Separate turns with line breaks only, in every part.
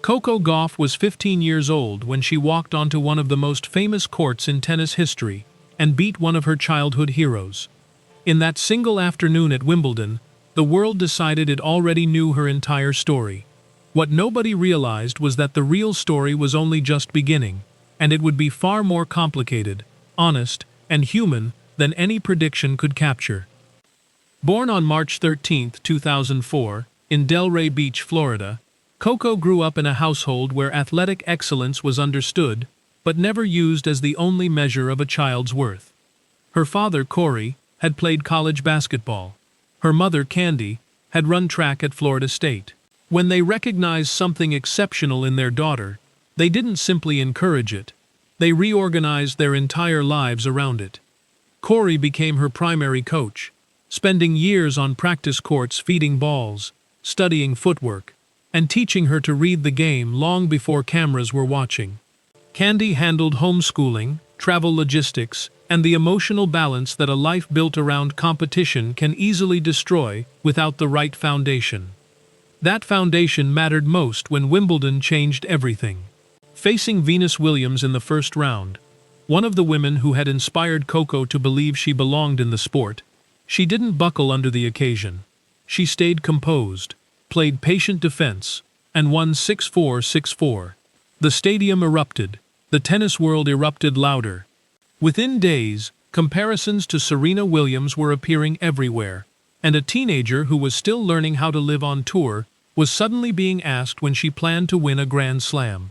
Coco Gauff was 15 years old when she walked onto one of the most famous courts in tennis history and beat one of her childhood heroes. In that single afternoon at Wimbledon, the world decided it already knew her entire story. What nobody realized was that the real story was only just beginning, and it would be far more complicated, honest, and human than any prediction could capture. Born on March 13, 2004, in Delray Beach, Florida, Coco grew up in a household where athletic excellence was understood, but never used as the only measure of a child's worth. Her father, Corey, had played college basketball. Her mother, Candy, had run track at Florida State. When they recognized something exceptional in their daughter, they didn't simply encourage it. They reorganized their entire lives around it. Corey became her primary coach, spending years on practice courts feeding balls, studying footwork, and teaching her to read the game long before cameras were watching. Candy handled homeschooling, travel logistics, and the emotional balance that a life built around competition can easily destroy without the right foundation. That foundation mattered most when Wimbledon changed everything. Facing Venus Williams in the first round, one of the women who had inspired Coco to believe she belonged in the sport, she didn't buckle under the occasion. She stayed composed, played patient defense, and won 6-4, 6-4. The stadium erupted. The tennis world erupted louder. Within days, comparisons to Serena Williams were appearing everywhere, and a teenager who was still learning how to live on tour was suddenly being asked when she planned to win a Grand Slam.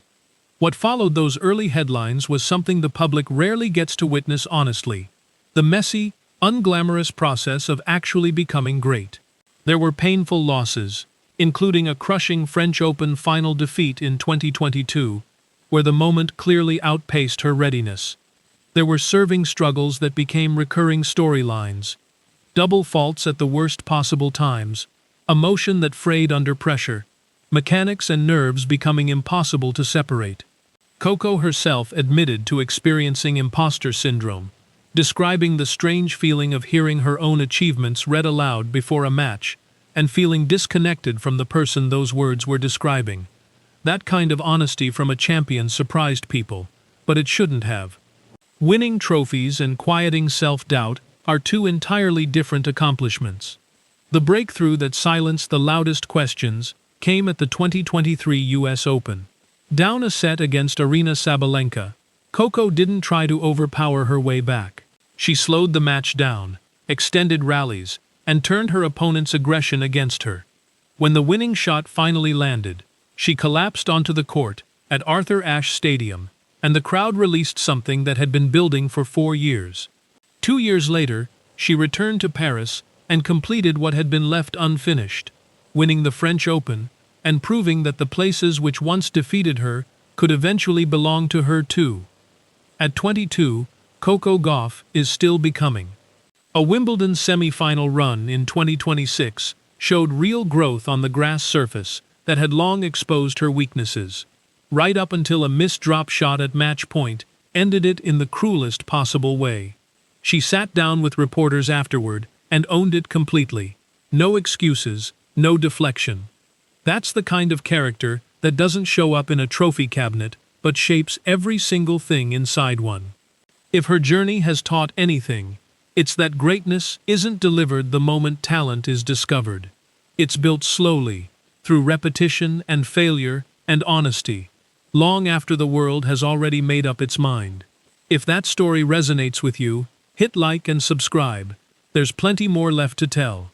What followed those early headlines was something the public rarely gets to witness honestly: the messy, unglamorous process of actually becoming great. There were painful losses, including a crushing French Open final defeat in 2022, where the moment clearly outpaced her readiness. There were serving struggles that became recurring storylines, double faults at the worst possible times, emotion that frayed under pressure, mechanics and nerves becoming impossible to separate. Coco herself admitted to experiencing imposter syndrome, describing the strange feeling of hearing her own achievements read aloud before a match and feeling disconnected from the person those words were describing. That kind of honesty from a champion surprised people, but it shouldn't have. Winning trophies and quieting self-doubt are two entirely different accomplishments. The breakthrough that silenced the loudest questions came at the 2023 US Open. Down a set against Aryna Sabalenka, Coco didn't try to overpower her way back. She slowed the match down, extended rallies, and turned her opponent's aggression against her. When the winning shot finally landed, she collapsed onto the court at Arthur Ashe Stadium, and the crowd released something that had been building for 4 years. 2 years later, she returned to Paris and completed what had been left unfinished, winning the French Open and proving that the places which once defeated her could eventually belong to her too. At 22, Coco Gauff is still becoming. A Wimbledon semi-final run in 2026 showed real growth on the grass surface that had long exposed her weaknesses, right up until a missed drop shot at match point ended it in the cruelest possible way. She sat down with reporters afterward and owned it completely. No excuses, no deflection. That's the kind of character that doesn't show up in a trophy cabinet, but shapes every single thing inside one. If her journey has taught anything, it's that greatness isn't delivered the moment talent is discovered. It's built slowly, through repetition and failure and honesty, long after the world has already made up its mind. If that story resonates with you, hit like and subscribe. There's plenty more left to tell.